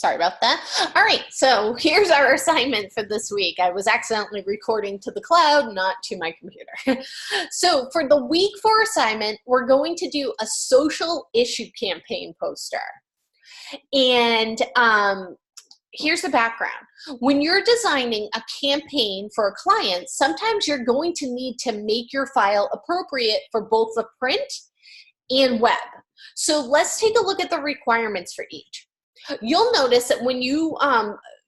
Sorry about that. All right, so here's our assignment for this week. I was accidentally recording to the cloud, not to my computer. So for the week 4 assignment, we're going to do a social issue campaign poster. And here's the background. When you're designing a campaign for a client, sometimes you're going to need to make your file appropriate for both the print and web. So let's take a look at the requirements for each. You'll notice that when you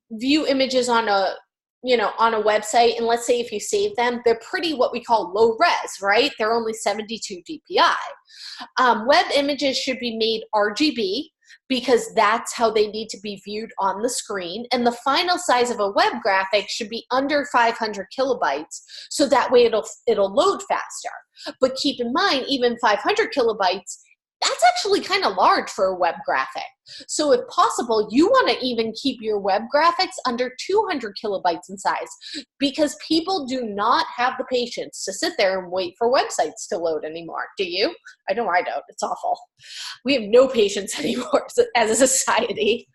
view images on a website, and let's say if you save them, they're pretty what we call low res, right? They're only 72 dpi. Web images should be made RGB because that's how they need to be viewed on the screen. And the final size of a web graphic should be under 500 kilobytes, so that way it'll load faster. But keep in mind, even 500 kilobytes, that's actually kind of large for a web graphic. So if possible, you want to even keep your web graphics under 200 kilobytes in size, because people do not have the patience to sit there and wait for websites to load anymore. Do you? I know I don't. It's awful. We have no patience anymore as a society.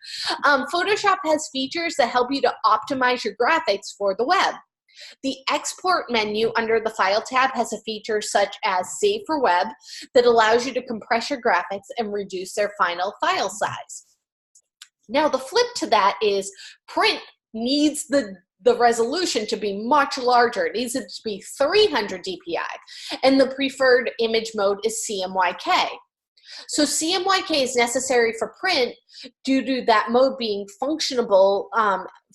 Photoshop has features that help you to optimize your graphics for the web. The export menu under the File tab has a feature such as Save for Web that allows you to compress your graphics and reduce their final file size. Now, the flip to that is print needs the resolution to be much larger. It needs it to be 300 dpi, and the preferred image mode is CMYK. So CMYK is necessary for print due to that mode being functionable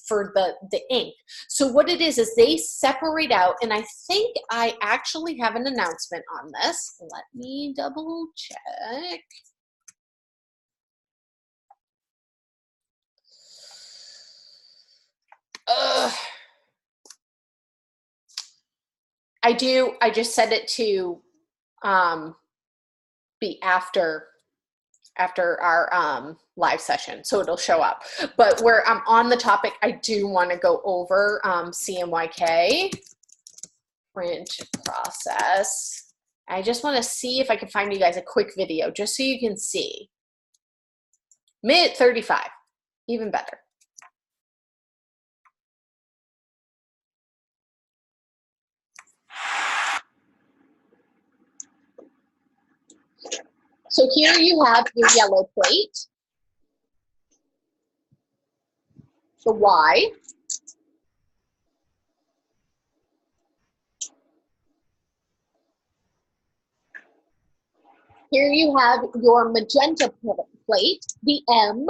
for the ink. So what it is they separate out, and I think I actually have an announcement on this. Let me double check. I just set it to be after our live session, so it'll show up. But where I'm on the topic, I do want to go over CMYK, print process. I just want to see if I can find you guys a quick video just so you can see. Minute 35, even better. So here you have your yellow plate, the Y, here you have your magenta plate, the M,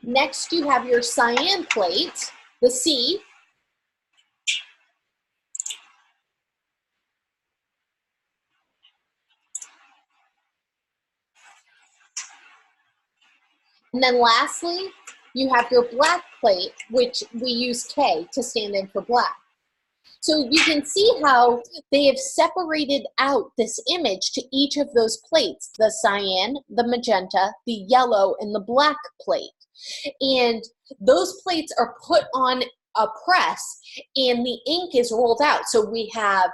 next you have your cyan plate, the C, and then lastly, you have your black plate, which we use K to stand in for black. So you can see how they have separated out this image to each of those plates, the cyan, the magenta, the yellow, and the black plate. And those plates are put on a press and the ink is rolled out. So we have,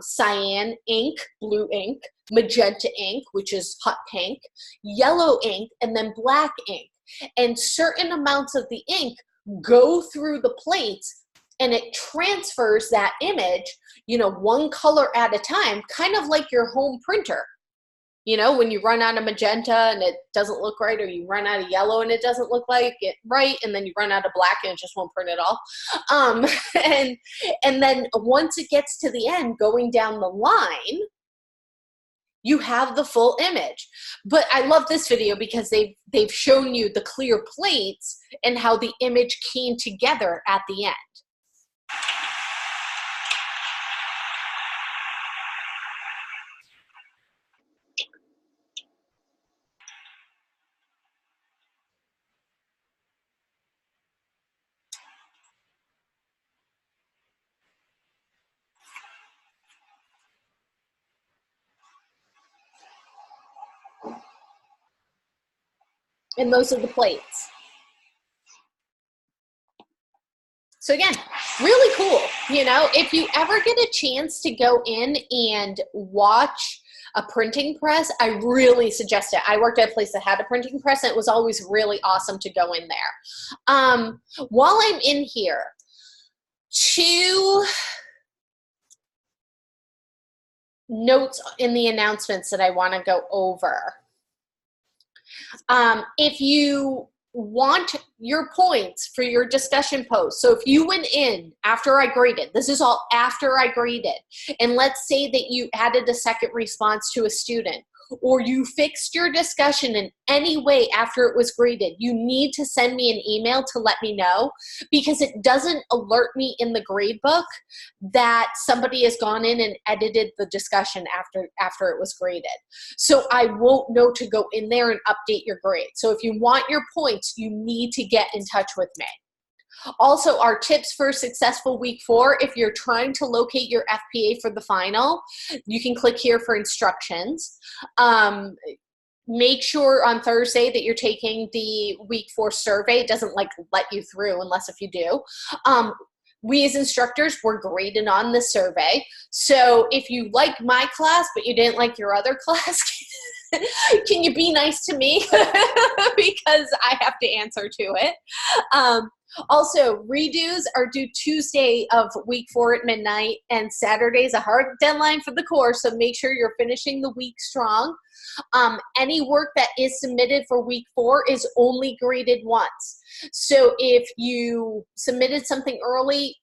cyan ink, blue ink, magenta ink, which is hot pink, yellow ink, and then black ink. And certain amounts of the ink go through the plates and it transfers that image, one color at a time, kind of like your home printer. When you run out of magenta and it doesn't look right, or you run out of yellow and it doesn't look like it right, and then you run out of black and it just won't print at all. And then once it gets to the end, going down the line, you have the full image. But I love this video because they've shown you the clear plates and how the image came together at the end. And those are the plates. So again, really cool. You know, if you ever get a chance to go in and watch a printing press, I really suggest it. I worked at a place that had a printing press, and it was always really awesome to go in there. While I'm in here, two notes in the announcements that I want to go over. If you want your points for your discussion post, so if you went in after I graded, this is all after I graded, and let's say that you added a second response to a student, or you fixed your discussion in any way after it was graded, you need to send me an email to let me know, because it doesn't alert me in the grade book that somebody has gone in and edited the discussion after it was graded. So I won't know to go in there and update your grade. So if you want your points, you need to get in touch with me. Also, our tips for successful week 4, if you're trying to locate your FPA for the final, you can click here for instructions. Make sure on Thursday that you're taking the week 4 survey. It doesn't like let you through unless if you do. We as instructors were graded on the survey. So if you like my class, but you didn't like your other class, can you be nice to me? Because I have to answer to it. Also, redos are due Tuesday of week 4 at midnight, and Saturday is a hard deadline for the course, so make sure you're finishing the week strong. Any work that is submitted for week 4 is only graded once. So if you submitted something early,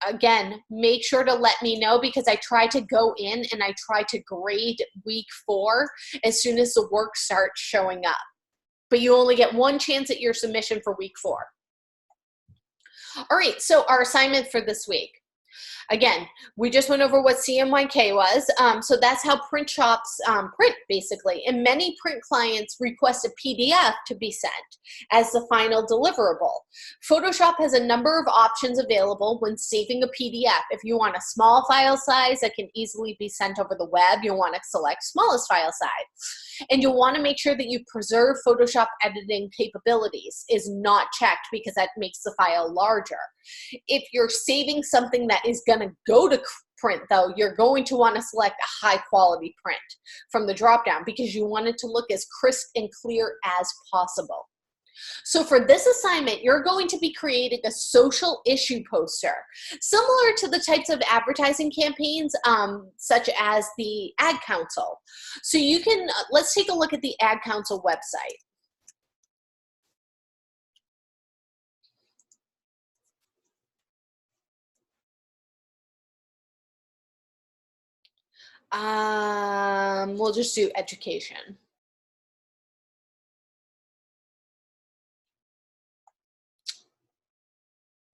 again, make sure to let me know, because I try to go in and I try to grade week 4 as soon as the work starts showing up. But you only get one chance at your submission for week 4. All right, so our assignment for this week. Again, we just went over what CMYK was. So that's how print shops print, basically. And many print clients request a PDF to be sent as the final deliverable. Photoshop has a number of options available when saving a PDF. If you want a small file size that can easily be sent over the web, you'll want to select smallest file size. And you'll want to make sure that you preserve Photoshop editing capabilities is not checked, because that makes the file larger. If you're saving something that is going to go to print, though, you're going to want to select a high quality print from the dropdown, because you want it to look as crisp and clear as possible. So for this assignment, you're going to be creating a social issue poster, similar to the types of advertising campaigns, such as the Ad Council. So you can, let's take a look at the Ad Council website. We'll just do education.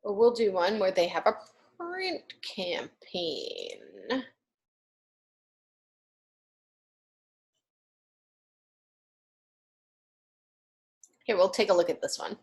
Or we'll do one where they have a print campaign. Here, we'll take a look at this one.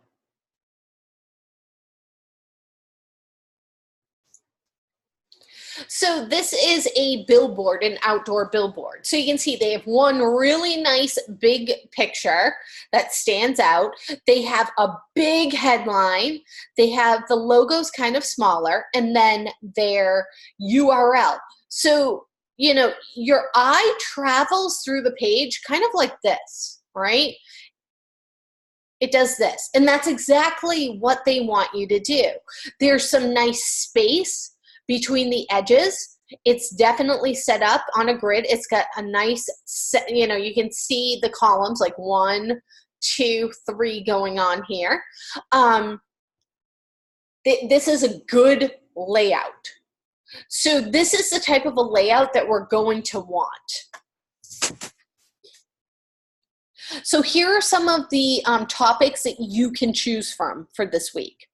So this is a billboard, an outdoor billboard. So you can see they have one really nice big picture that stands out. They have a big headline. They have the logos kind of smaller, and then their URL. So, you know, your eye travels through the page kind of like this, right? It does this, and that's exactly what they want you to do. There's some nice space between the edges. It's definitely set up on a grid. It's got a nice set, you know, you can see the columns like 1, 2, 3 going on here. This is a good layout. So this is the type of a layout that we're going to want. So here are some of the topics that you can choose from for this week: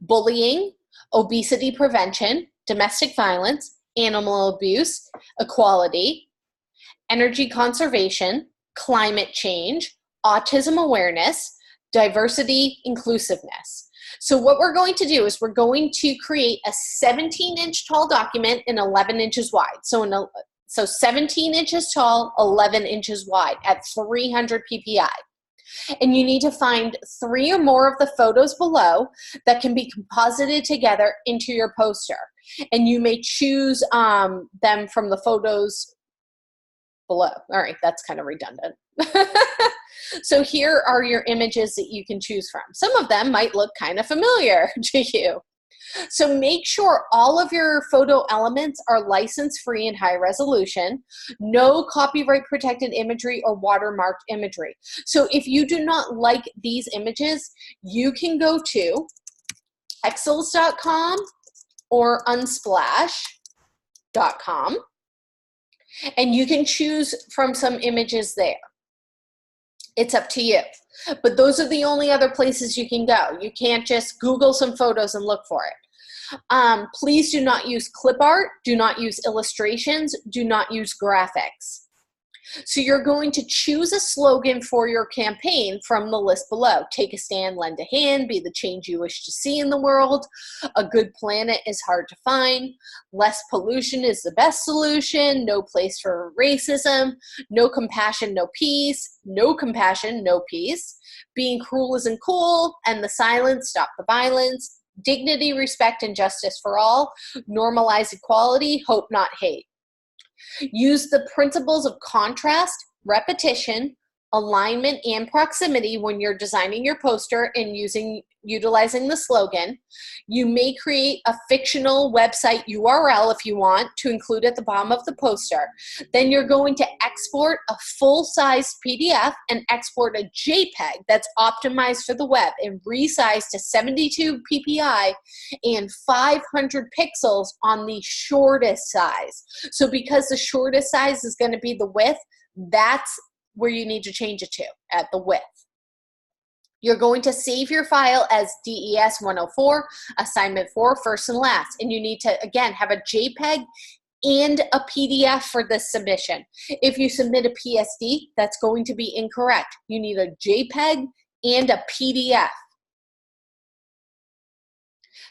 bullying, obesity prevention, domestic violence, animal abuse, equality, energy conservation, climate change, autism awareness, diversity, inclusiveness. So what we're going to do is we're going to create a 17-inch tall document and 11 inches wide. So 17 inches tall, 11 inches wide at 300 ppi. And you need to find 3 or more of the photos below that can be composited together into your poster. And you may choose them from the photos below. All right, that's kind of redundant. So here are your images that you can choose from. Some of them might look kind of familiar to you. So make sure all of your photo elements are license-free and high resolution, no copyright protected imagery or watermarked imagery. So if you do not like these images, you can go to pexels.com or unsplash.com and you can choose from some images there. It's up to you. But those are the only other places you can go. You can't just Google some photos and look for it. Please do not use clip art, do not use illustrations, do not use graphics. So you're going to choose a slogan for your campaign from the list below. Take a stand, lend a hand, be the change you wish to see in the world. A good planet is hard to find. Less pollution is the best solution. No place for racism. No compassion, no peace. No compassion, no peace. Being cruel isn't cool. And the silence, stop the violence. Dignity, respect, and justice for all. Normalize equality, hope not hate. Use the principles of contrast, repetition, alignment, and proximity when you're designing your poster and utilizing the slogan. You may create a fictional website URL if you want to include at the bottom of the poster. Then you're going to export a full-size PDF and export a JPEG that's optimized for the web and resize to 72 ppi and 500 pixels on the shortest size. So because the shortest size is going to be the width, that's where you need to change it to, at the width. You're going to save your file as DES 104, assignment 4, first and last. And you need to, again, have a JPEG and a PDF for this submission. If you submit a PSD, that's going to be incorrect. You need a JPEG and a PDF.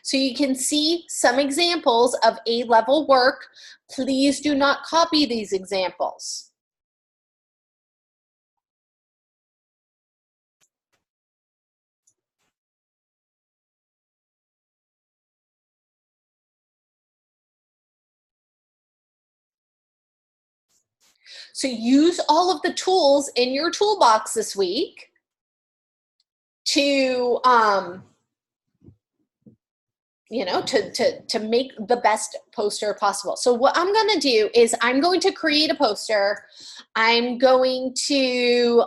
So you can see some examples of A-level work. Please do not copy these examples. So use all of the tools in your toolbox this week to, to make the best poster possible. So what I'm going to do is I'm going to create a poster. I'm going to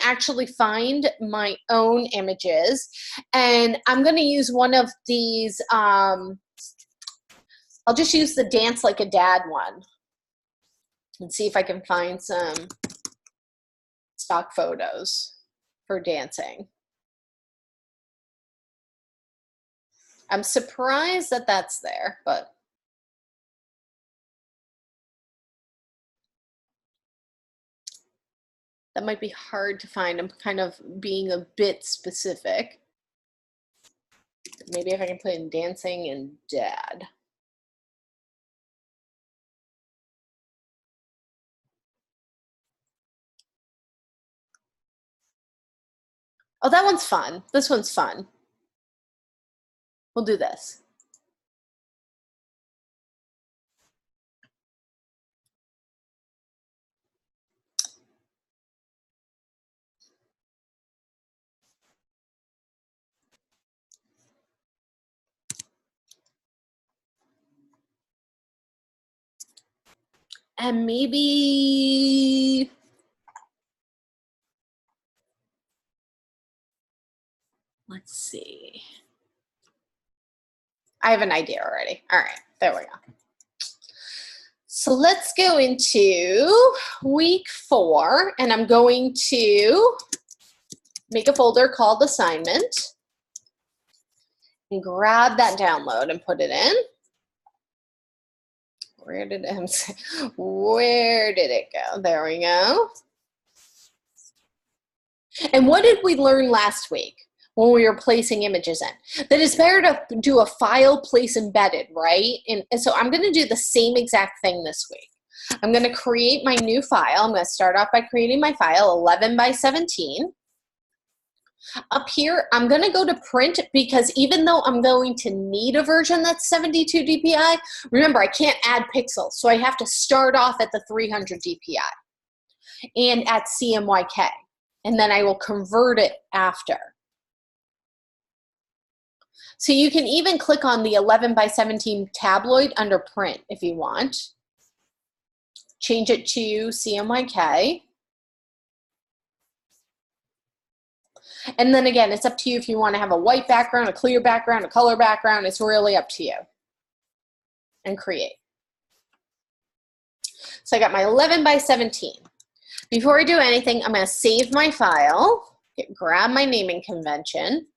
actually find my own images, and I'm going to use one of these. I'll just use the Dance Like a Dad one and see if I can find some stock photos for dancing. I'm surprised that that's there, but that might be hard to find. I'm kind of being a bit specific. Maybe if I can put in dancing and dad. Oh, that one's fun. This one's fun. We'll do this. And maybe let's see. I have an idea already. All right, there we go. So let's go into week 4, and I'm going to make a folder called assignment and grab that download and put it in. Where did it go? There we go. And what did we learn last week when we were placing images in? That it's better to do a file place embedded, right? And so I'm going to do the same exact thing this week. I'm going to create my new file. I'm going to start off by creating my file, 11 by 17. Up here, I'm going to go to print because even though I'm going to need a version that's 72 dpi, remember I can't add pixels, so I have to start off at the 300 dpi and at CMYK, and then I will convert it after. So you can even click on the 11 by 17 tabloid under print if you want. Change it to CMYK. And then again, it's up to you if you want to have a white background, a clear background, a color background. It's really up to you. And create. So I got my 11 by 17. Before I do anything, I'm going to save my file, grab my naming convention.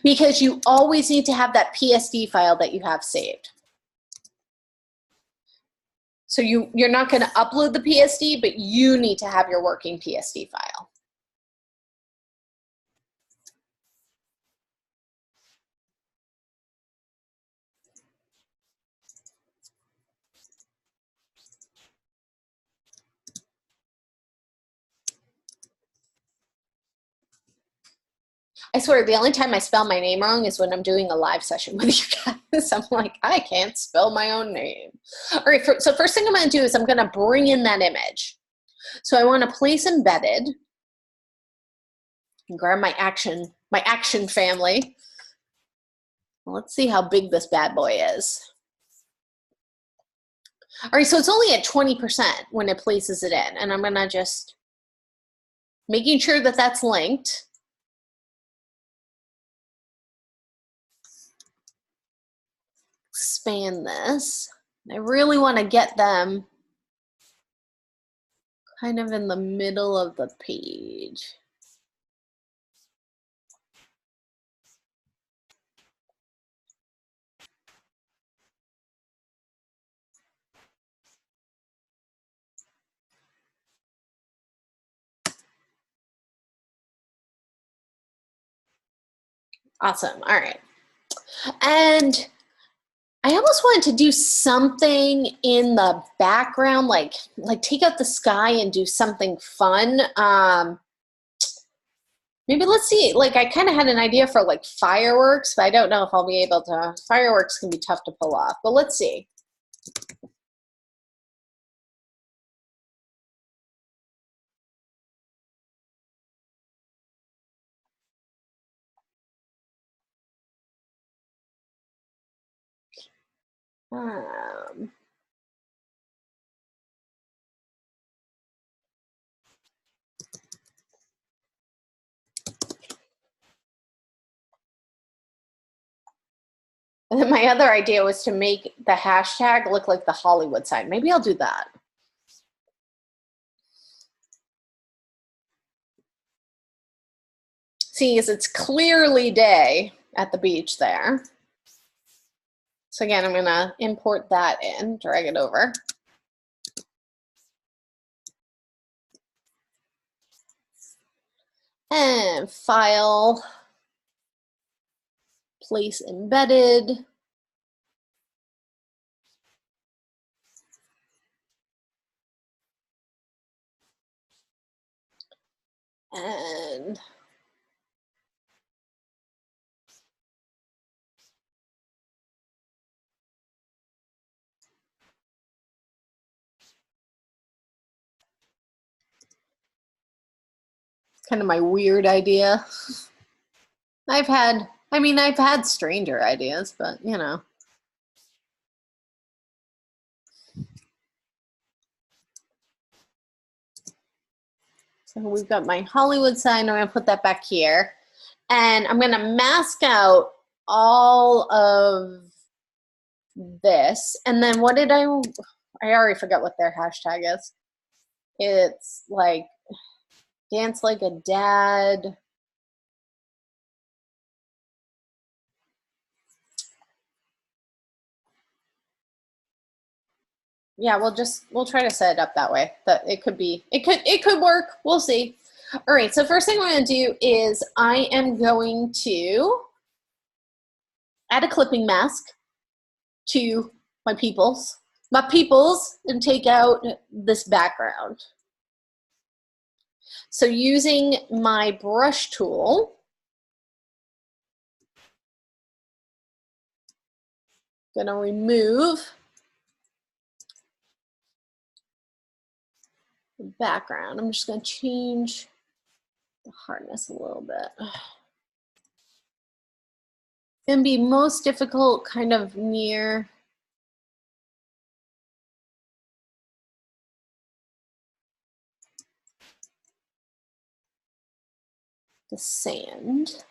Because you always need to have that PSD file that you have saved. So you're not going to upload the PSD, but you need to have your working PSD file. I swear, the only time I spell my name wrong is when I'm doing a live session with you guys. I'm like, I can't spell my own name. All right, so first thing I'm going to do is I'm going to bring in that image. So I want to place embedded. Grab my action family. Let's see how big this bad boy is. All right, so it's only at 20% when it places it in. And I'm going to just making sure that that's linked. Expand this. I really want to get them kind of in the middle of the page. Awesome. All right. And I almost wanted to do something in the background, like take out the sky and do something fun. Maybe let's see, like I kind of had an idea for like fireworks, but I don't know if I'll be able to. Fireworks can be tough to pull off, but let's see. Um, and then my other idea was to make the hashtag look like the Hollywood sign. Maybe I'll do that. See, as it's clearly day at the beach there. So again, I'm gonna import that in, drag it over. And file, place embedded. And it's kind of my weird idea. I've had stranger ideas, but you know. So we've got my Hollywood sign. I'm gonna put that back here. And I'm gonna mask out all of this. And then what did I already forgot what their hashtag is. It's like dance like a dad. Yeah, we'll try to set it up that way. That it could work. We'll see. All right, so first thing I'm going to do is I am going to add a clipping mask to my peoples, and take out this background. So using my brush tool, I'm gonna remove the background. I'm just gonna change the hardness a little bit. It's gonna be most difficult kind of near the sand.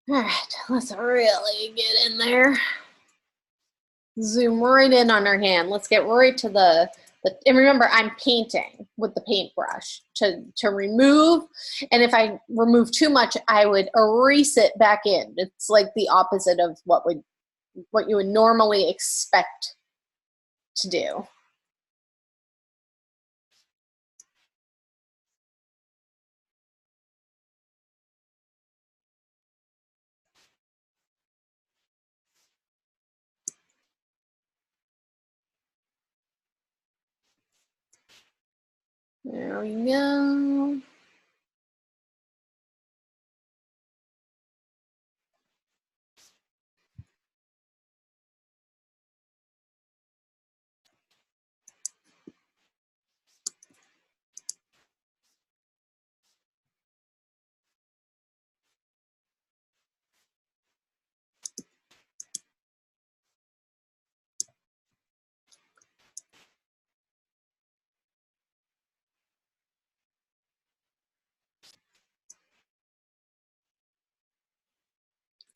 All right, let's really get in there. Zoom right in on our hand. Let's get right to the and remember, I'm painting with the paintbrush to remove, and if I remove too much, I would erase it back in. It's like the opposite of what you would normally expect to do. There we go.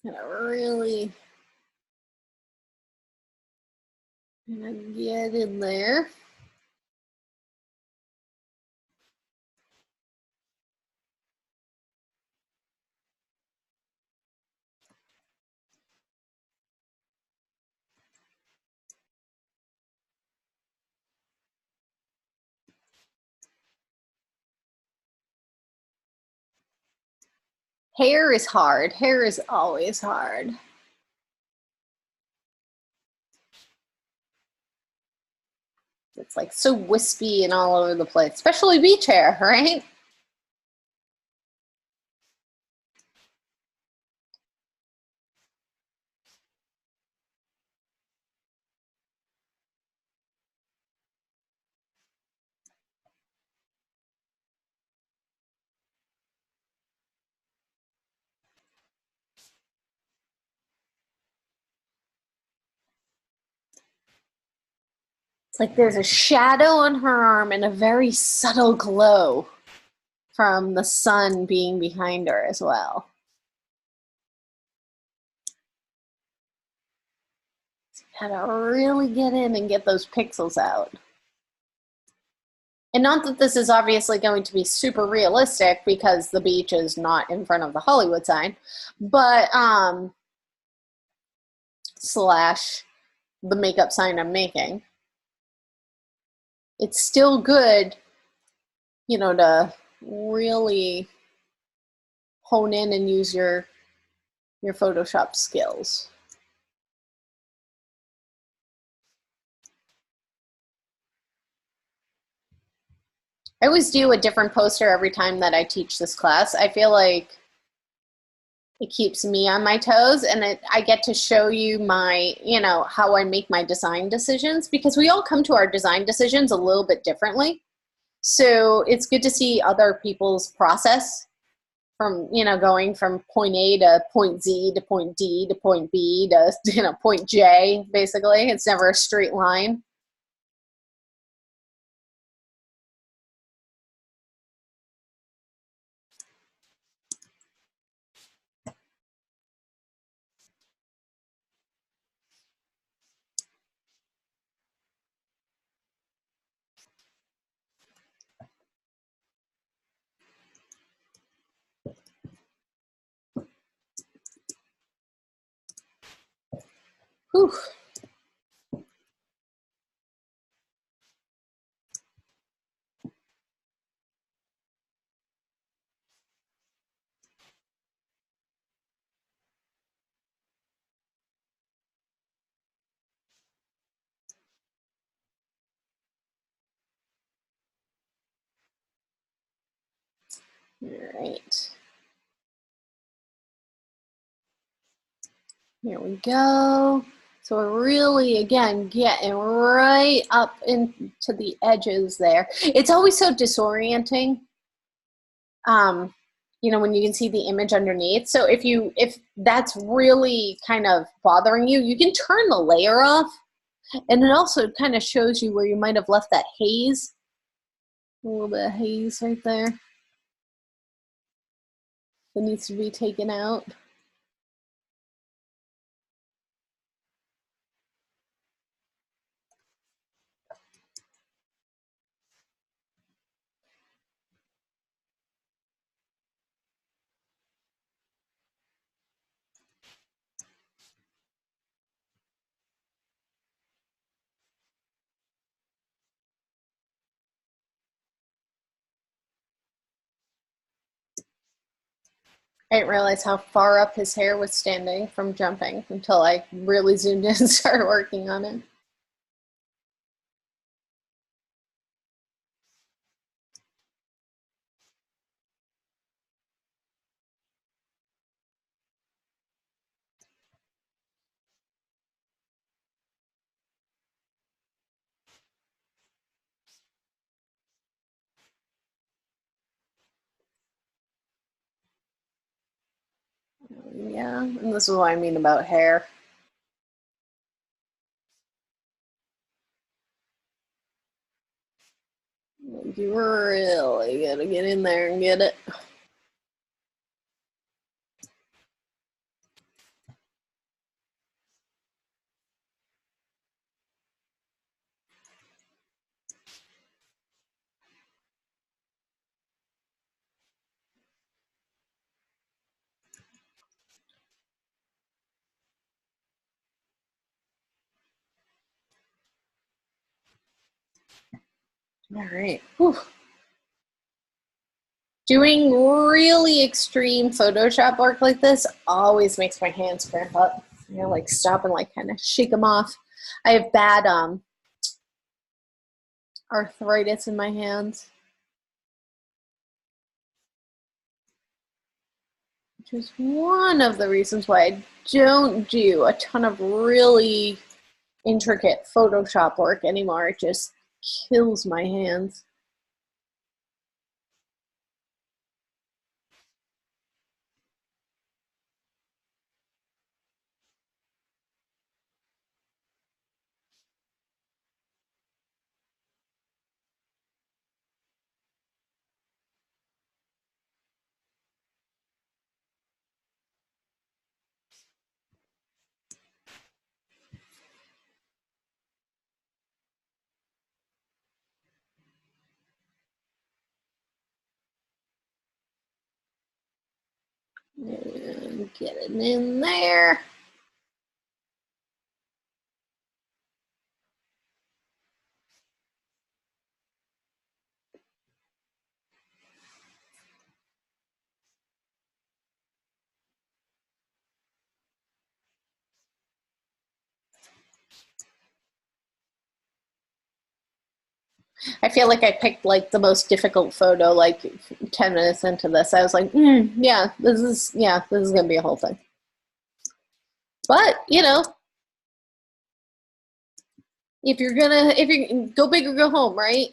Gotta really get in there. Hair is hard. Hair is always hard. It's like so wispy and all over the place, especially beach hair, right? It's like there's a shadow on her arm and a very subtle glow from the sun being behind her as well. Gotta really get in and get those pixels out. And not that this is obviously going to be super realistic because the beach is not in front of the Hollywood sign, but slash the makeup sign I'm making. It's still good, you know, to really hone in and use your Photoshop skills. I always do a different poster every time that I teach this class. I feel like it keeps me on my toes, and I get to show you my, you know, how I make my design decisions, because we all come to our design decisions a little bit differently. So it's good to see other people's process from, you know, going from point A to point Z to point D to point B to, you know, point J, basically. It's never a straight line. Whew. All right. Here we go. So we're really, again, getting right up into the edges there. It's always so disorienting, you know, when you can see the image underneath. So if that's really kind of bothering you, you can turn the layer off. And it also kind of shows you where you might have left that haze. A little bit of haze right there that needs to be taken out. I didn't realize how far up his hair was standing from jumping until I really zoomed in and started working on it. Yeah, and this is what I mean about hair. You really gotta get in there and get it. All right. Whew. Doing really extreme Photoshop work like this always makes my hands cramp up. You know, like stop and like kind of shake them off. I have bad arthritis in my hands, which is one of the reasons why I don't do a ton of really intricate Photoshop work anymore. It just kills my hands. And get it in there. I feel like I picked like the most difficult photo like 10 minutes into this. I was like, yeah, this is gonna be a whole thing. But you know, if you go big or go home, right?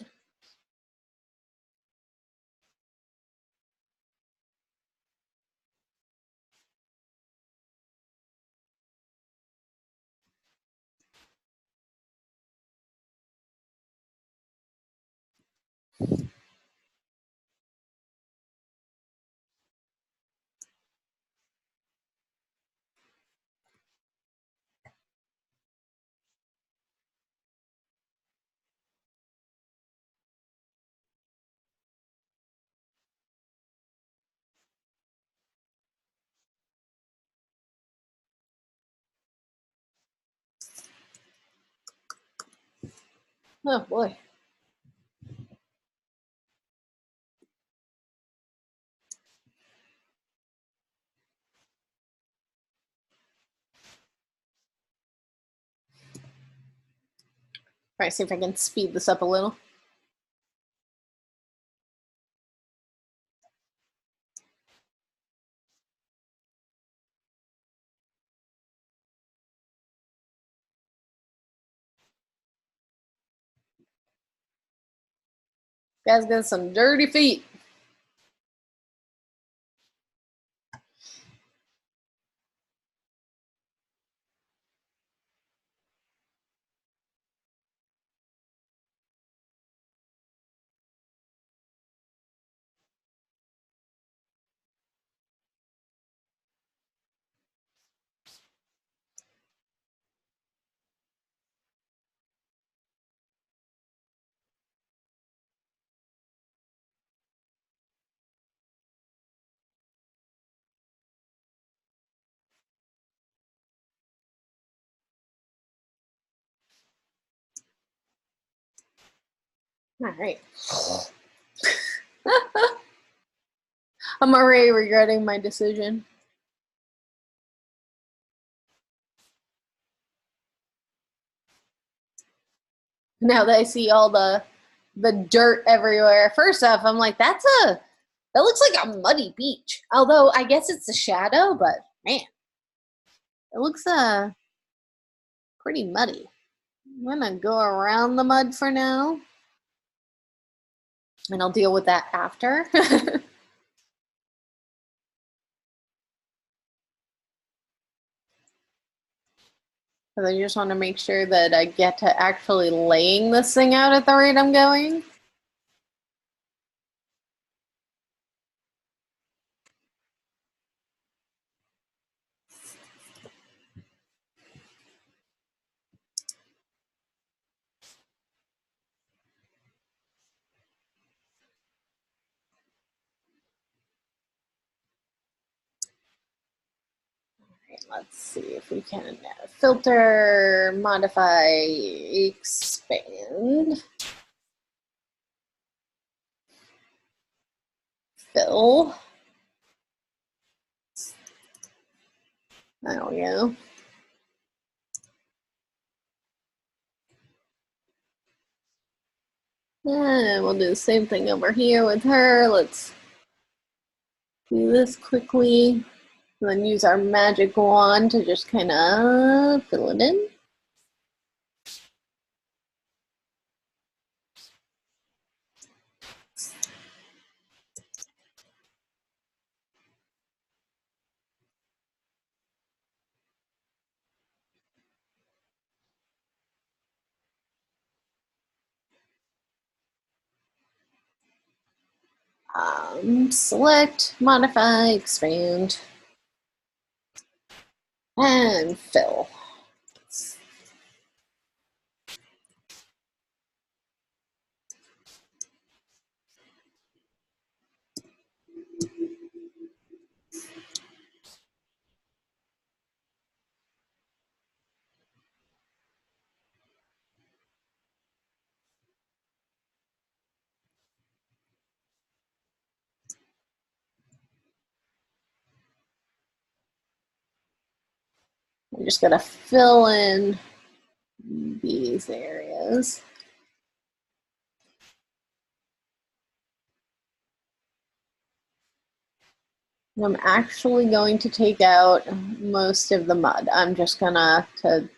Oh boy. Try to see if I can speed this up a little. Guys got some dirty feet. All right. I'm already regretting my decision. Now that I see all the dirt everywhere. First off, I'm like, that looks like a muddy beach. Although I guess it's a shadow, but man, it looks pretty muddy. I'm gonna go around the mud for now, and I'll deal with that after. Because I just want to make sure that I get to actually laying this thing out at the rate I'm going. Let's see if we can filter, modify, expand, fill. There we go. And we'll do the same thing over here with her. Let's do this quickly. And then use our magic wand to just kind of fill it in. Select, modify, expand, and fill. I'm just gonna fill in these areas. I'm actually going to take out most of the mud. I'm just gonna to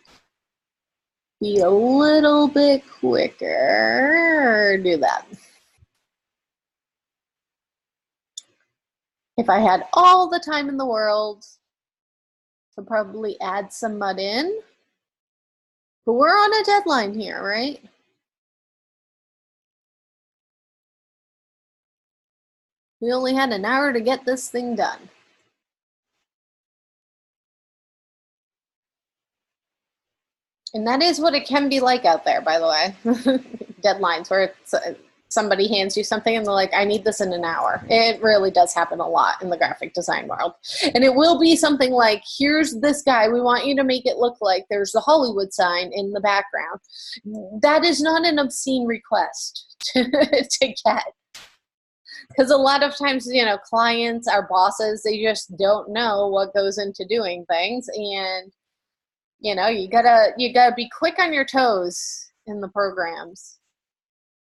be a little bit quicker, do that. If I had all the time in the world, I'd probably add some mud in. But we're on a deadline here, right? We only had an hour to get this thing done. And that is what it can be like out there, by the way. Deadlines where it's, somebody hands you something and they're like, I need this in an hour. It really does happen a lot in the graphic design world. And it will be something like, here's this guy, we want you to make it look like there's the Hollywood sign in the background. That is not an obscene request to get. Because a lot of times, you know, clients, our bosses, they just don't know what goes into doing things. And, you know, you gotta be quick on your toes in the programs.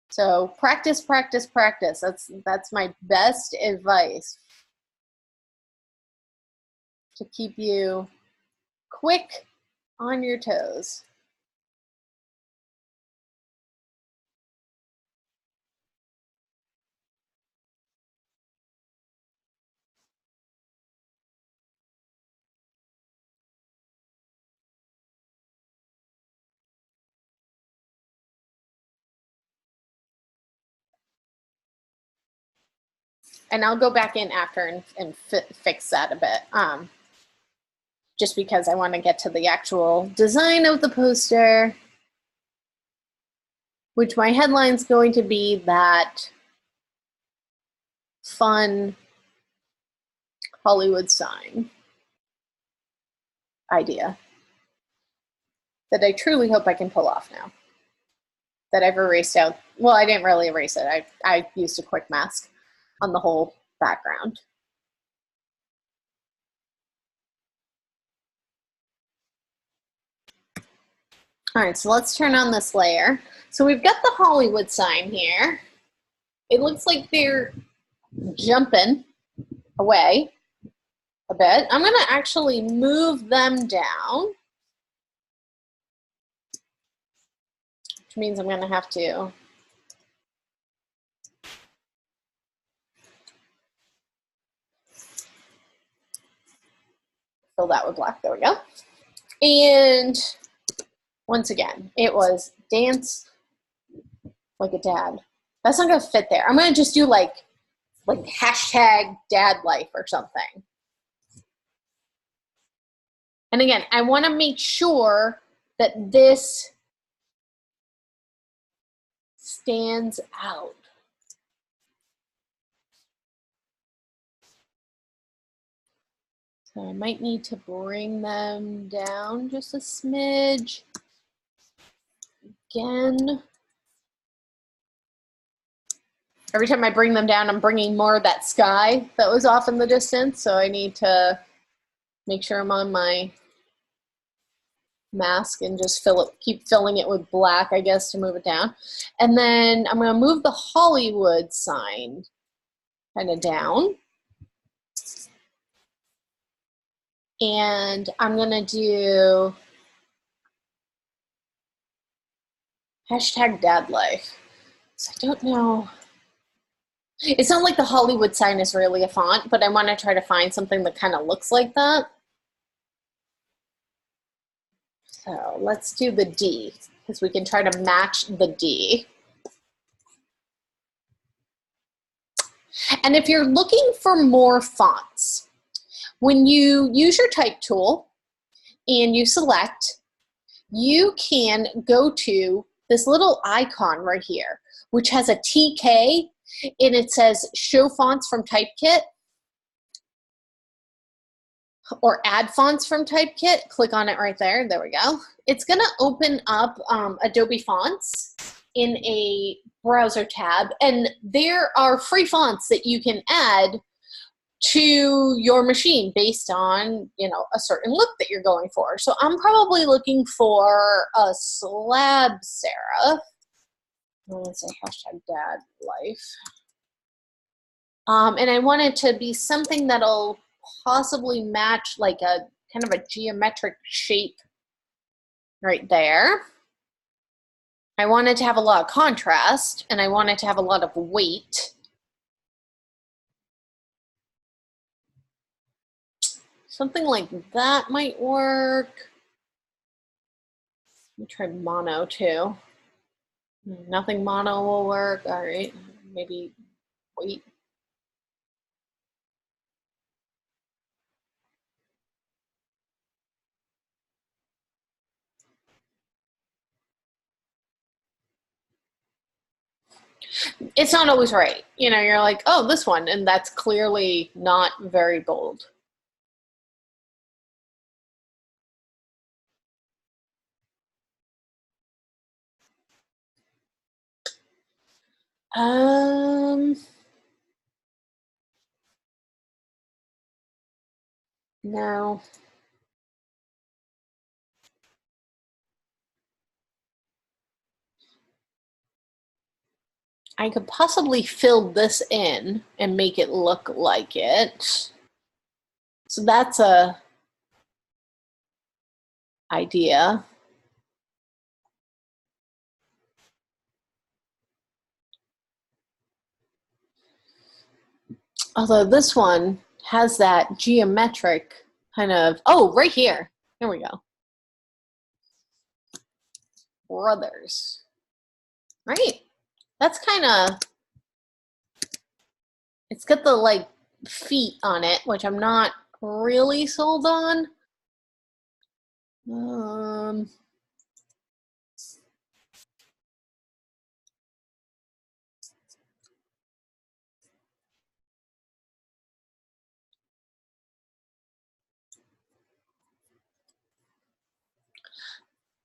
So practice, practice, practice. That's my best advice to keep you quick on your toes. And I'll go back in after and fix that a bit. Just because I want to get to the actual design of the poster, which my headline's going to be that fun Hollywood sign idea that I truly hope I can pull off now. That I've erased out. Well, I didn't really erase it. I used a quick mask on the whole background. All right, so let's turn on this layer. So we've got the Hollywood sign here. It looks like they're jumping away a bit. I'm gonna actually move them down, which means I'm gonna have to fill that with black. There we go. And once again, it was dance like a dad. That's not gonna fit there. I'm gonna just do like hashtag dad life or something. And again, I wanna make sure that this stands out. So I might need to bring them down just a smidge. Again. Every time I bring them down, I'm bringing more of that sky that was off in the distance. So I need to make sure I'm on my mask and just keep filling it with black, I guess, to move it down. And then I'm gonna move the Hollywood sign kind of down. And I'm gonna do hashtag dad life. So I don't know. It's not like the Hollywood sign is really a font, but I want to try to find something that kind of looks like that. So let's do the D, because we can try to match the D. And if you're looking for more fonts, when you use your type tool and you select, you can go to this little icon right here, which has a TK, and it says show fonts from Typekit or add fonts from Typekit. Click on it right there. There we go. It's gonna open up Adobe Fonts in a browser tab, and there are free fonts that you can add to your machine based on, you know, a certain look that you're going for. So I'm probably looking for a slab serif. I'm gonna say hashtag dad life. And I want it to be something that'll possibly match like a kind of a geometric shape right there. I want it to have a lot of contrast, and I want it to have a lot of weight. Something like that might work. Let me try mono too. Nothing mono will work. All right, maybe weight. It's not always right. You know, you're like, oh, this one, and that's clearly not very bold. Um, no. I could possibly fill this in and make it look like it. So that's a idea. Although this one has that geometric kind of, oh, right here. Here we go. Brothers. Right? That's kind of, it's got the like feet on it, which I'm not really sold on. Um,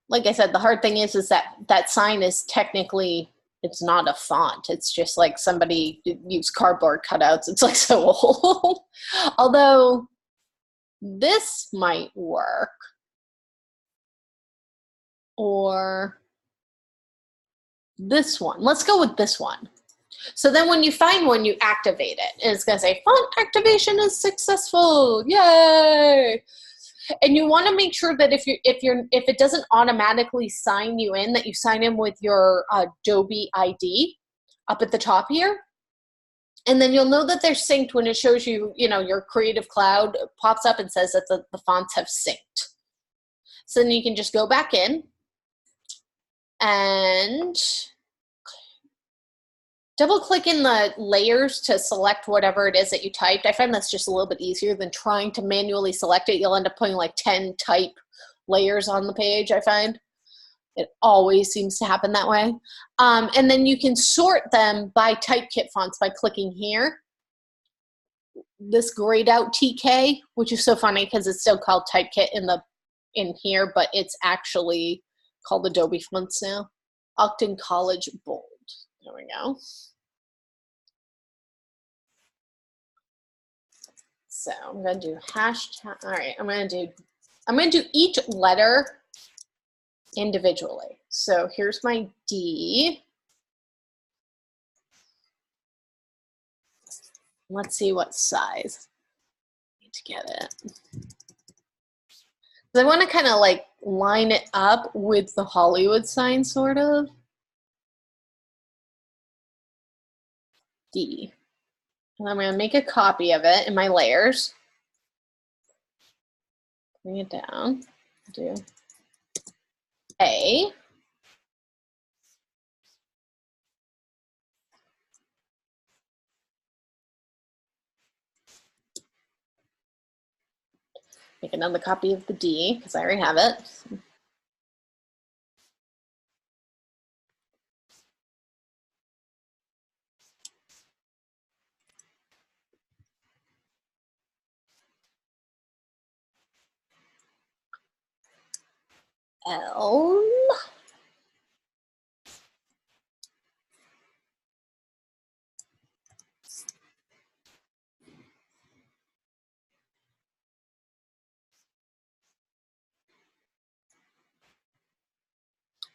like I said, the hard thing is that that sign is technically, it's not a font. It's just like somebody used cardboard cutouts. It's like so old. Although this might work, or this one. Let's go with this one. So then when you find one, you activate it. And it's going to say font activation is successful. Yay! And you want to make sure that if it doesn't automatically sign you in, that you sign in with your Adobe ID up at the top here. And then you'll know that they're synced when it shows you, you know, your Creative Cloud pops up and says that the fonts have synced. So then you can just go back in and double click in the layers to select whatever it is that you typed. I find that's just a little bit easier than trying to manually select it. You'll end up putting like 10 type layers on the page, I find. It always seems to happen that way. And then you can sort them by typekit fonts by clicking here. This grayed out TK, which is so funny because it's still called typekit in here, but it's actually called Adobe fonts now. Octon College Bold. There we go. So I'm going to do hashtag. All right, I'm going to do each letter individually. So here's my D. Let's see what size. I need to get it. I want to kind of like line it up with the Hollywood sign, sort of. D. And I'm going to make a copy of it in my layers. Bring it down. Do A. Make another copy of the D because I already have it. L.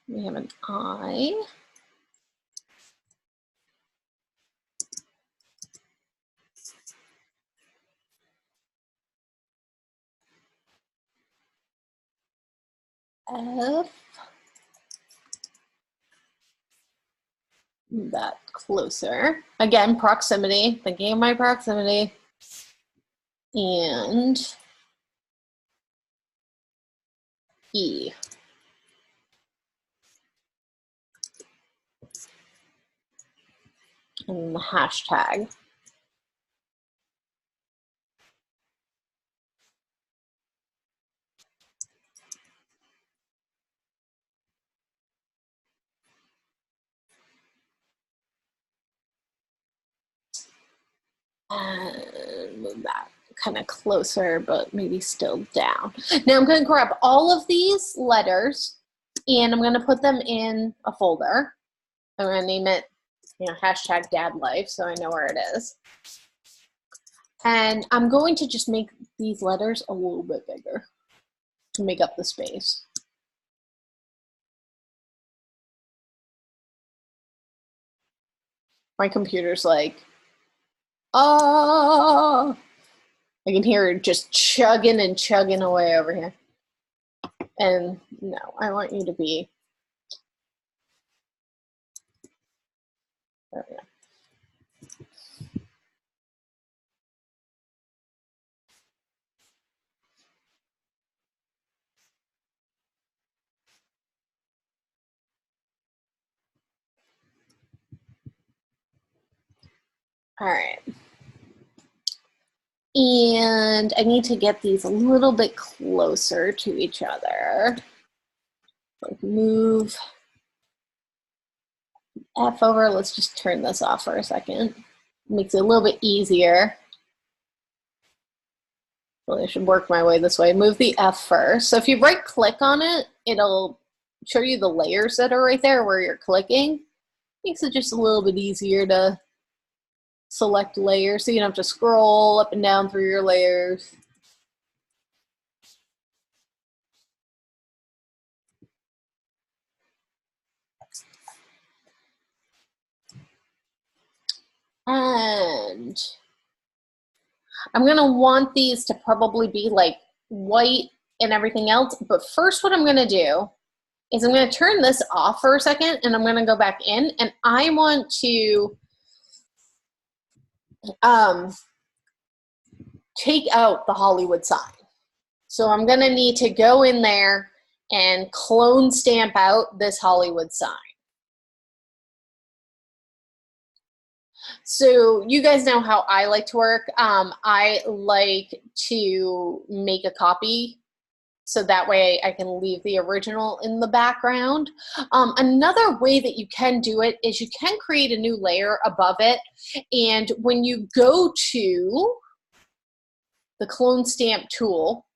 We have an I. F. That closer. Again, proximity, thinking of my proximity. And E. And the hashtag. And move that kind of closer, but maybe still down. Now I'm going to grab all of these letters and I'm going to put them in a folder. I'm going to name it, hashtag dad life, so I know where it is. And I'm going to just make these letters a little bit bigger to make up the space. My computer's like, oh, I can hear it just chugging and chugging away over here. And no, I want you to be, there we go. All right. And I need to get these a little bit closer to each other. Like move F over. Let's just turn this off for a second. Makes it a little bit easier. Well, I should work my way this way. Move the F first. So if you right click on it, it'll show you the layers that are right there where you're clicking. Makes it just a little bit easier to select layers so you don't have to scroll up and down through your layers. And I'm going to want these to probably be like white and everything else. But first what I'm going to do is I'm going to turn this off for a second and I'm going to go back in and I want to take out the Hollywood sign. So I'm going to need to go in there and clone stamp out this Hollywood sign. So you guys know how I like to work. I like to make a copy so that way I can leave the original in the background. Another way that you can do it is you can create a new layer above it. And when you go to the clone stamp tool,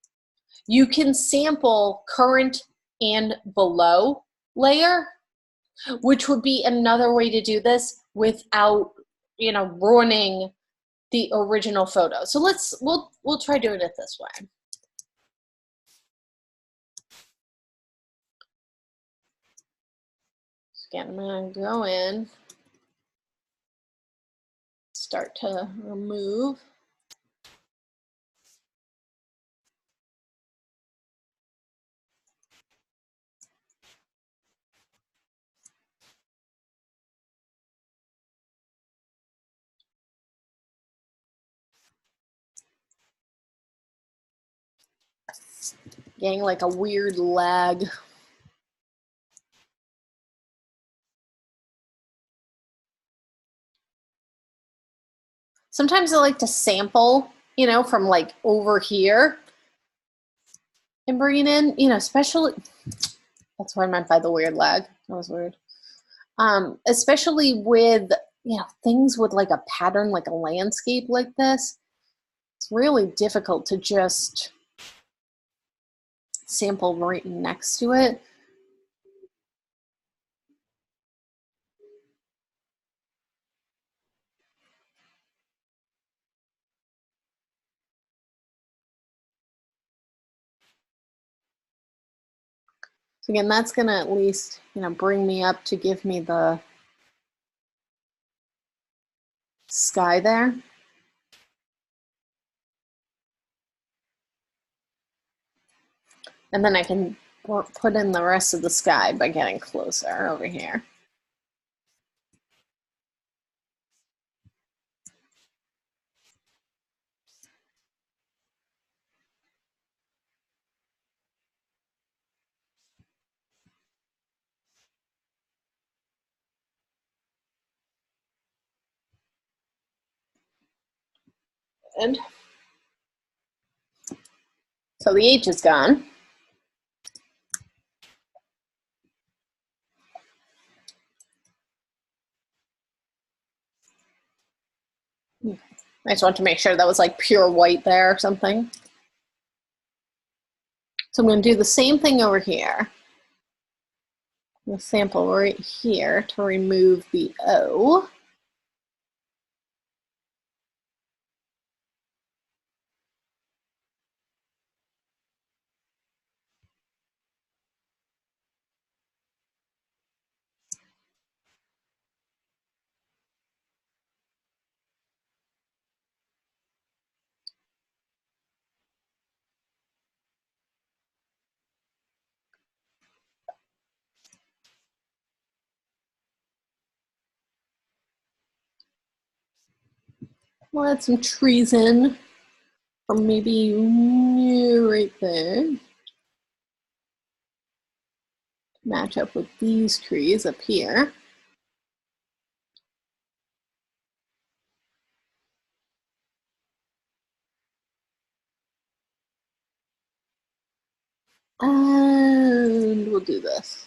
you can sample current and below layer, which would be another way to do this without, ruining the original photo. So we'll try doing it this way. Again, I'm going to go in, start to remove. Getting like a weird lag. Sometimes I like to sample, from like over here and bring it in, especially, that's what I meant by the weird lag. That was weird. Especially with, things with like a pattern, like a landscape like this. It's really difficult to just sample right next to it. So again, that's gonna at least, bring me up to give me the sky there. And then I can put in the rest of the sky by getting closer over here. And so the H is gone. I just want to make sure that was like pure white there or something. So I'm going to do the same thing over here. The sample right here to remove the O. We'll add some trees in, or maybe right there. Match up with these trees up here. And we'll do this.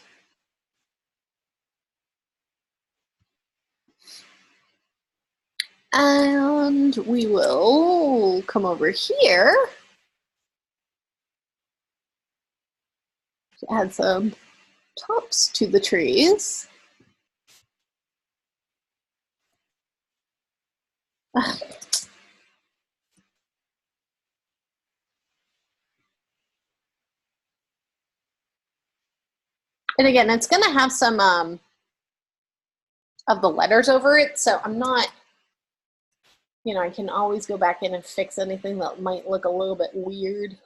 And we will come over here to add some tops to the trees. And again, it's going to have some of the letters over it, so I'm not, you know, I can always go back in and fix anything that might look a little bit weird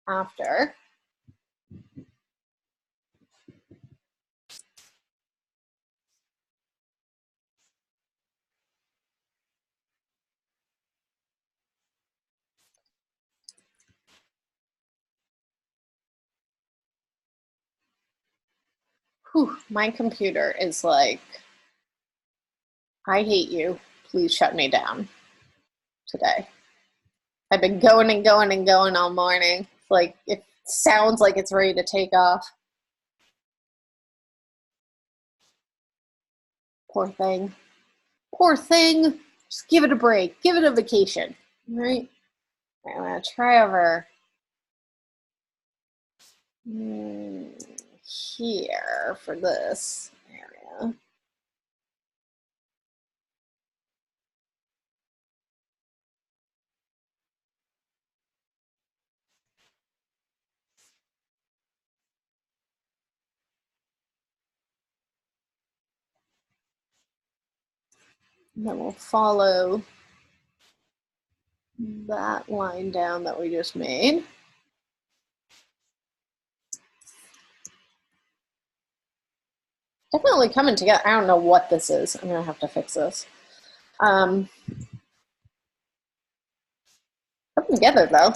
after. Whew, my computer is like, I hate you. Please shut me down today. I've been going and going and going all morning. It's like, it sounds like it's ready to take off. Poor thing. Poor thing. Just give it a break. Give it a vacation. All right? I'm going to try over here for this area. And then we'll follow that line down that we just made. Definitely coming together. I don't know what this is. I'm going to have to fix this. Come together, though.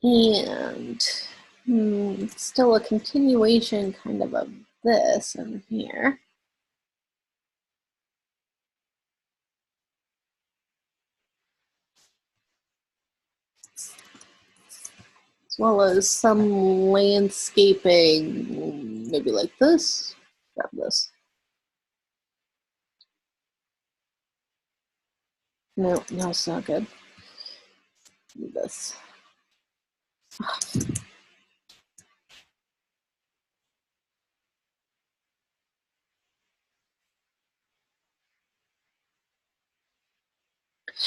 And still a continuation kind of this over here. As well as some landscaping, maybe like this. Grab this. No, it's not good. Do this.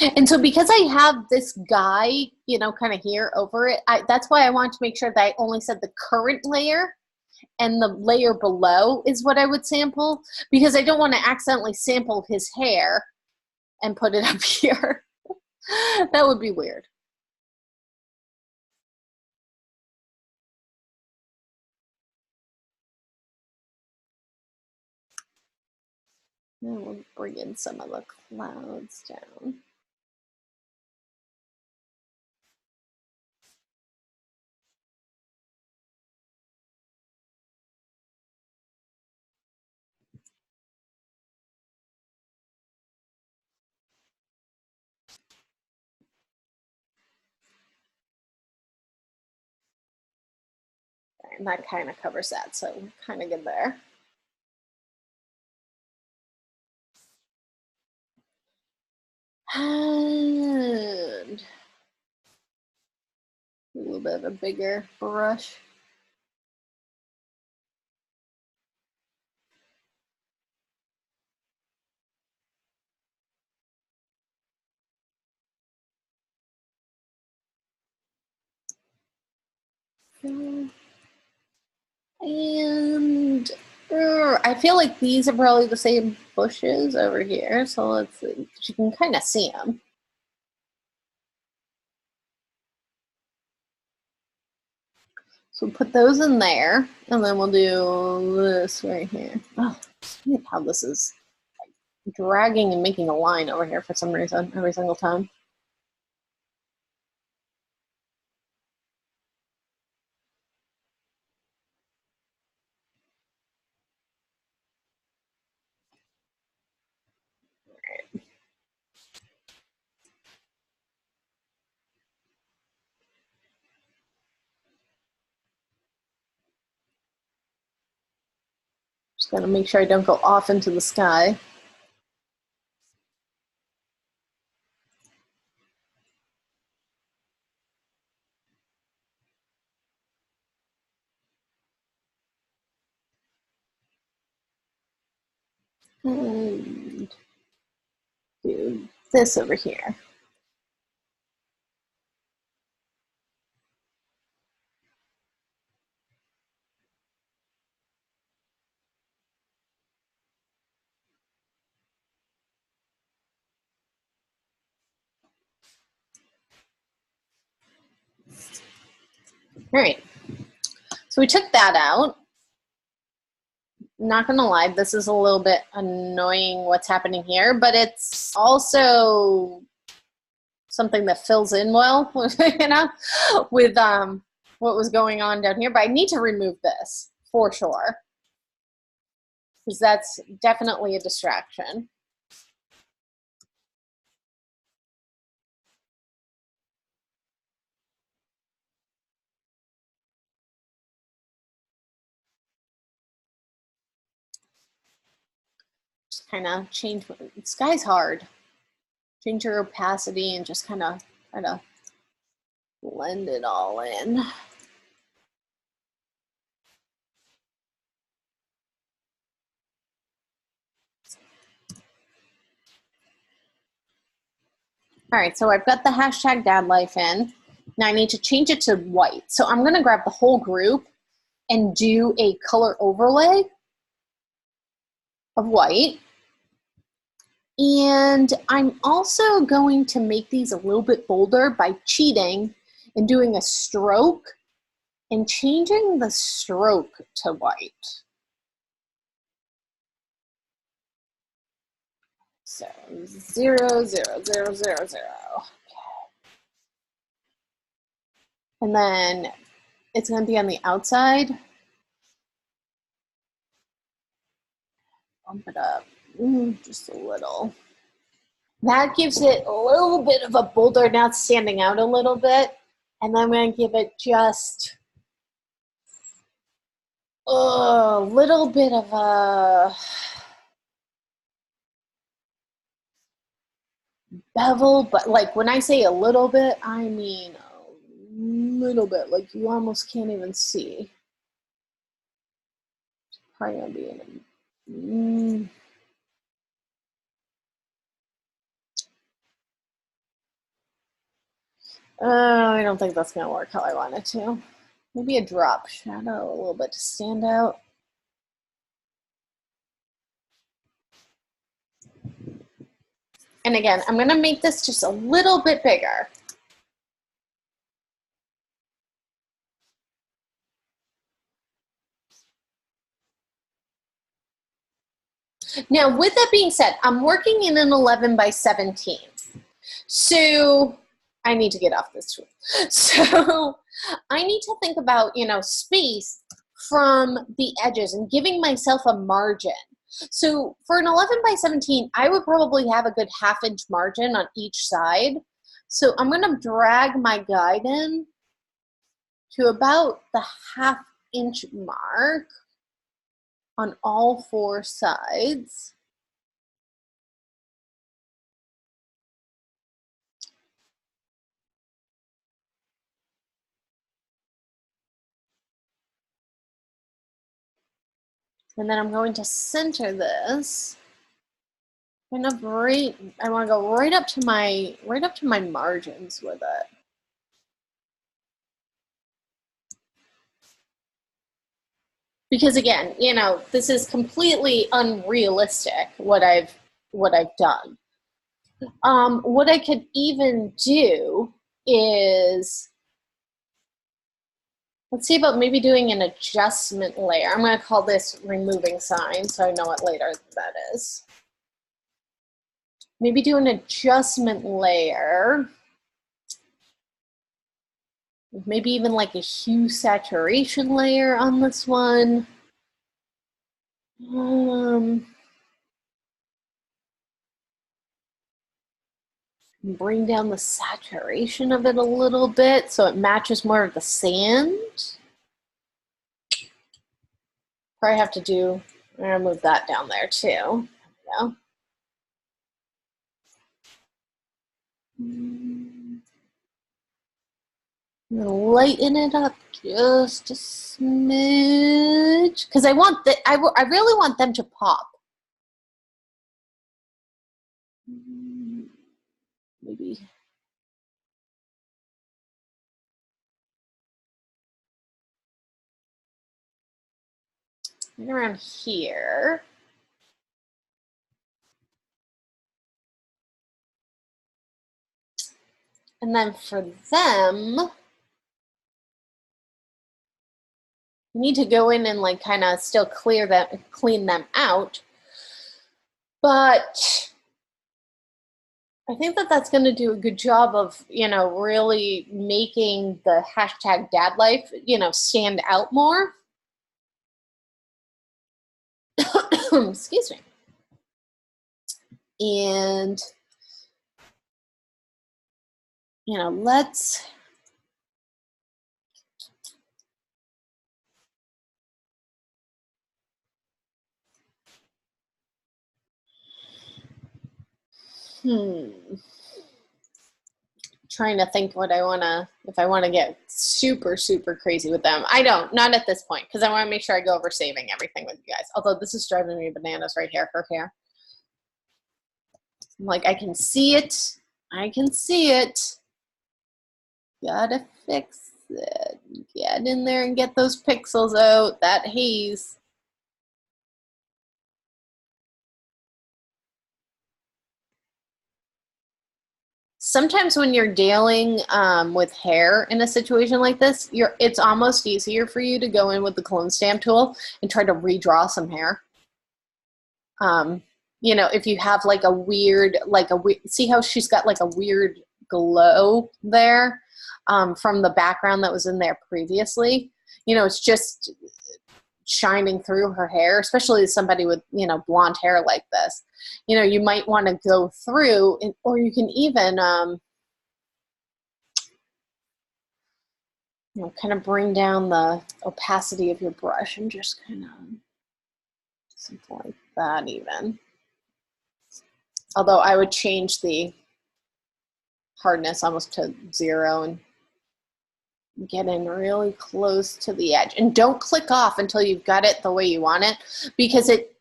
And so because I have this guy, you know, kind of here over it, that's why I want to make sure that I only said the current layer and the layer below is what I would sample, because I don't want to accidentally sample his hair and put it up here. That would be weird. Now we'll bring in some of the clouds down. and that kind of covers that, so we're kind of good there. And a little bit of a bigger brush. And I feel like these are probably the same bushes over here, so let's see. You can kind of see them. So we'll put those in there, and then we'll do this right here. Oh, look how this is like dragging and making a line over here for some reason every single time. Just gotta make sure I don't go off into the sky. And do this over here. All right, so we took that out. Not gonna lie, this is a little bit annoying what's happening here, but it's also something that fills in well, you know, with what was going on down here. But I need to remove this for sure, because that's definitely a distraction. Just kind of change, sky's hard. Change your opacity and just kind of try to blend it all in. All right, so I've got the hashtag dad life in. Now I need to change it to white. So I'm gonna grab the whole group and do a color overlay of white. And I'm also going to make these a little bit bolder by cheating and doing a stroke and changing the stroke to white. So 0, 0, 0, 0, 0. And then it's going to be on the outside. Bump it up just a little. That gives it a little bit of a bolder, now it's standing out a little bit. And then I'm going to give it just a little bit of a bevel, but like when I say a little bit, I mean a little bit, like you almost can't even see. It's probably going to be in I don't think that's going to work how I want it to. Maybe a drop shadow a little bit to stand out. And again, I'm going to make this just a little bit bigger. Now, with that being said, I'm working in an 11 by 17. So I need to get off this tool. So I need to think about, you know, space from the edges and giving myself a margin. So for an 11 by 17, I would probably have a good ½ inch margin on each side. So I'm going to drag my guide in to about the inch mark on all 4 sides. And then I'm going to center this. Kind of right, I want to go right up to my margins with it. Because again, you know, this is completely unrealistic what I've done. What I could even do is, let's see about maybe doing an adjustment layer. I'm going to call this removing sign so I know what layer that is. Maybe do an adjustment layer. Maybe even like a hue saturation layer on this one. Bring down the saturation of it a little bit so it matches more of the sand. Probably have to do, I'm gonna move that down there too. Yeah. I'm gonna lighten it up just a smidge because I want I really want them to pop. Maybe. Right around here. And then for them, you need to go in and like kind of still clean them out. But I think that that's going to do a good job of, you know, really making the hashtag dad life, you know, stand out more. Excuse me. And, you know, let's, trying to think what I want to, if I want to get super, super crazy with them. I don't, not at this point, because I want to make sure I go over saving everything with you guys. Although this is driving me bananas right here, her hair. I'm like, I can see it. I can see it. Gotta fix it. Get in there and get those pixels out, that haze. Sometimes when you're dealing with hair in a situation like this, it's almost easier for you to go in with the clone stamp tool and try to redraw some hair. You know, if you have like a weird, see how she's got like a weird glow there from the background that was in there previously? You know, it's just shining through her hair, especially somebody with, you know, blonde hair like this. You know, you might want to go through, or you can even, you know, kind of bring down the opacity of your brush and just kind of something like that even. Although I would change the hardness almost to 0 and get in really close to the edge. And don't click off until you've got it the way you want it, because it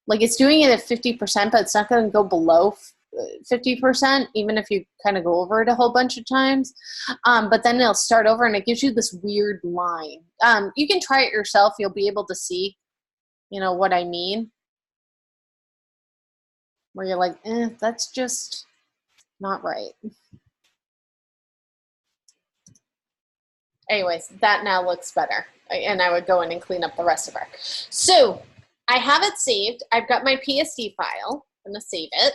like it's doing it at 50%, but it's not going to go below 50%, even if you kind of go over it a whole bunch of times. But then it'll start over and it gives you this weird line. You can try it yourself. You'll be able to see, you know, what I mean. Where you're like, that's just not right. Anyways, that now looks better. And I would go in and clean up the rest of her. So I have it saved. I've got my PSD file. I'm going to save it.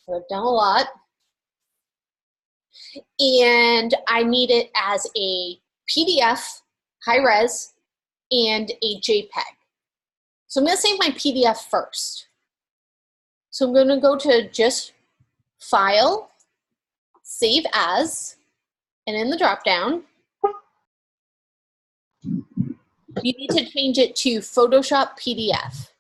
I've done a lot. And I need it as a PDF, high res, and a JPEG. So I'm going to save my PDF first. So I'm going to go to just File, Save As, and in the dropdown, You need to change it to Photoshop PDF.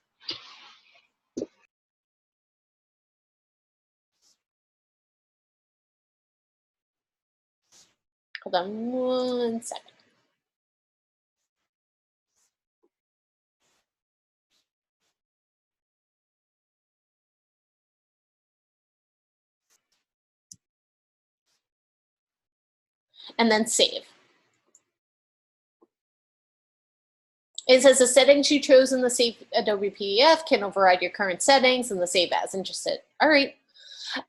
Hold on 1 second. And then save. It says the settings you chose in the Save Adobe PDF can override your current settings and the Save As, and just hit, all right.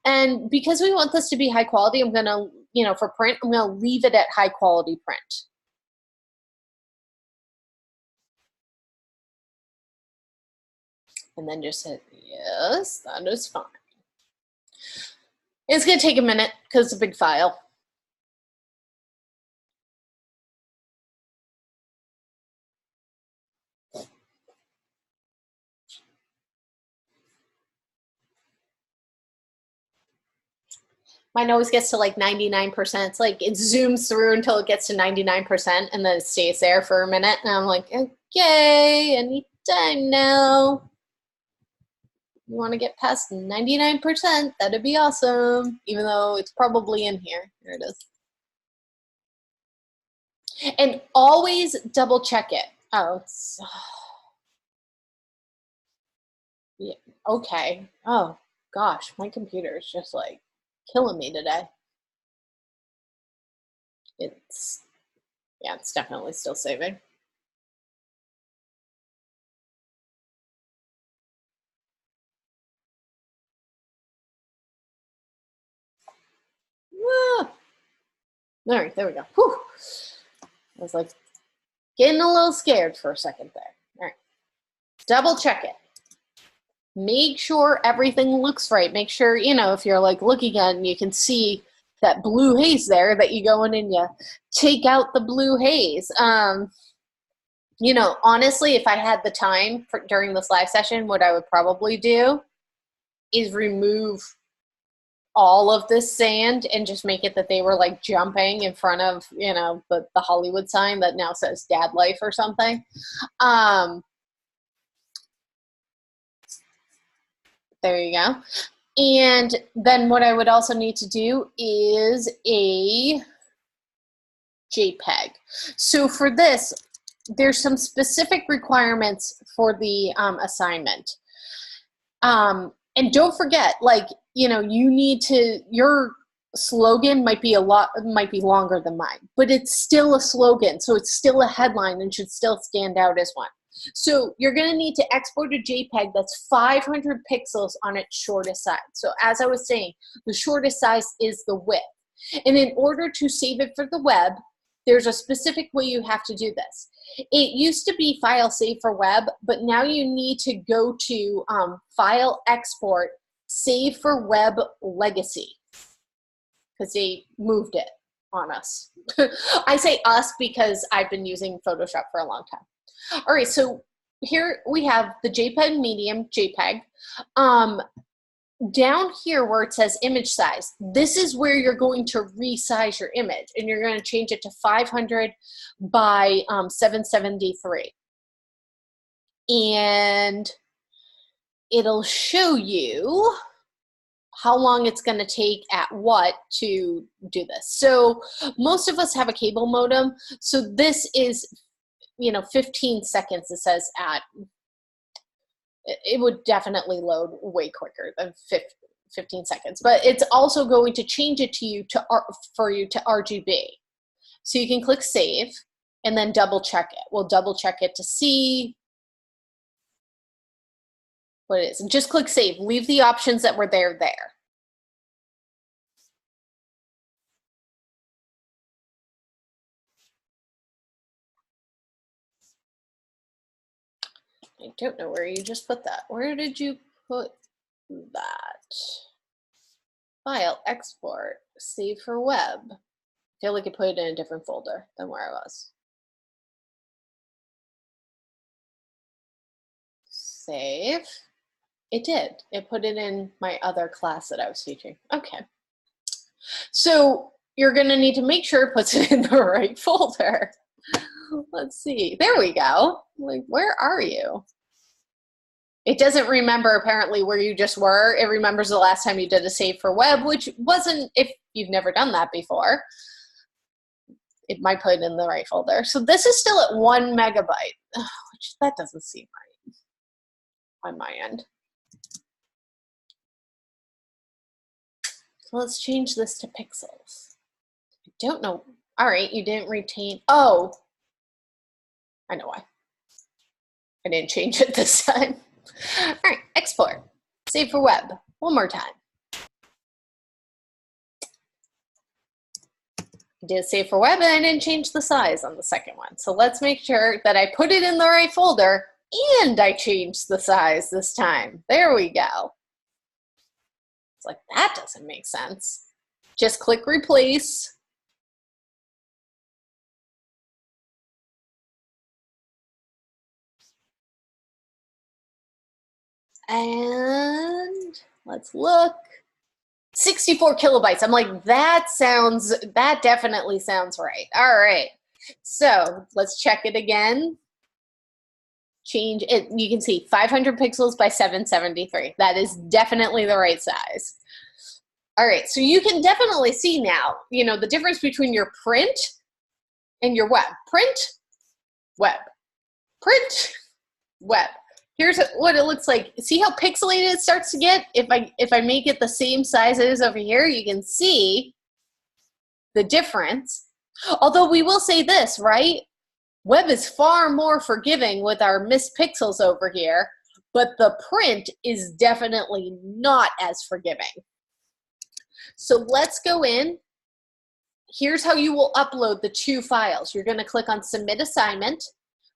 And because we want this to be high quality, I'm gonna, for print, I'm gonna leave it at high quality print. And then just hit, yes, that is fine. It's gonna take a minute because it's a big file. Mine always gets to like 99%. It's like it zooms through until it gets to 99% and then it stays there for a minute. And I'm like, okay, anytime now. You want to get past 99%, that'd be awesome. Even though it's probably in here. Here it is. And always double check it. Oh, yeah, okay. Oh gosh, my computer is just like killing me today. It's definitely still saving. Ah. All right, there we go. Whew. I was like getting a little scared for a second there. All right, double check it. Make sure everything looks right. Make sure, if you're like looking at it and you can see that blue haze there, that you go in and you take out the blue haze. Honestly, if I had the time during this live session, what I would probably do is remove all of this sand and just make it that they were like jumping in front of, the Hollywood sign that now says Dad Life or something. There you go. And then what I would also need to do is a JPEG. So for this, there's some specific requirements for the assignment. And don't forget, you need to, your slogan might be longer than mine, but it's still a slogan. So it's still a headline and should still stand out as one. So you're going to need to export a JPEG that's 500 pixels on its shortest side. So as I was saying, the shortest size is the width. And in order to save it for the web, there's a specific way you have to do this. It used to be file save for web, but now you need to go to file export, save for web legacy, because they moved it on us. I say us because I've been using Photoshop for a long time. All right, so here we have the JPEG medium, JPEG. Down here where it says image size, this is where you're going to resize your image, and you're going to change it to 500 by 773. And it'll show you how long it's going to take at what to do this. So most of us have a cable modem, so this is 15 seconds. It says it would definitely load way quicker than 15 seconds, but it's also going to change it for you to RGB. So you can click save and then double check it. We'll double check it to see what it is. And just click save. Leave the options that were there. I don't know where you just put that. Where did you put that? File, export, save for web. I feel like I put it in a different folder than where I was. Save. It did. It put it in my other class that I was teaching. Okay. So you're going to need to make sure it puts it in the right folder. Let's see. There we go. Like, where are you? It doesn't remember apparently where you just were. It remembers the last time you did a save for web, which wasn't, if you've never done that before, it might put it in the right folder. So this is still at 1 megabyte, which that doesn't seem right on my end. So let's change this to pixels. I don't know. All right, you didn't retain. Oh, I know why. I didn't change it this time. All right, export. Save for web. One more time. I did save for web and I didn't change the size on the second one. So let's make sure that I put it in the right folder and I changed the size this time. There we go. It's like, that doesn't make sense. Just click replace. And let's look. 64 kilobytes. I'm like, that definitely sounds right. All right. So let's check it again. Change it. You can see 500 pixels by 773. That is definitely the right size. All right. So you can definitely see now, you know, the difference between your print and your web. Print, web. Print, web. Here's what it looks like. See how pixelated it starts to get? If I make it the same size it is over here, you can see the difference. Although we will say this, right? Web is far more forgiving with our missed pixels over here, but the print is definitely not as forgiving. So let's go in. Here's how you will upload the two files. You're going to click on Submit Assignment.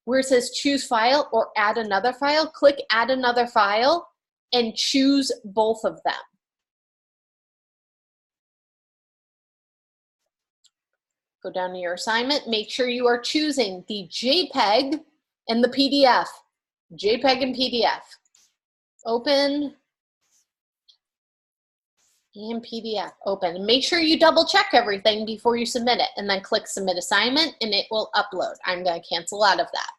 Where it says choose file or add another file, click add another file and choose both of them. Go down to your assignment, make sure you are choosing the JPEG and the PDF. JPEG and PDF. Open and PDF. Open. And make sure you double check everything before you submit it and then click Submit Assignment and it will upload. I'm going to cancel out of that.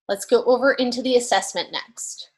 Let's go over into the assessment next.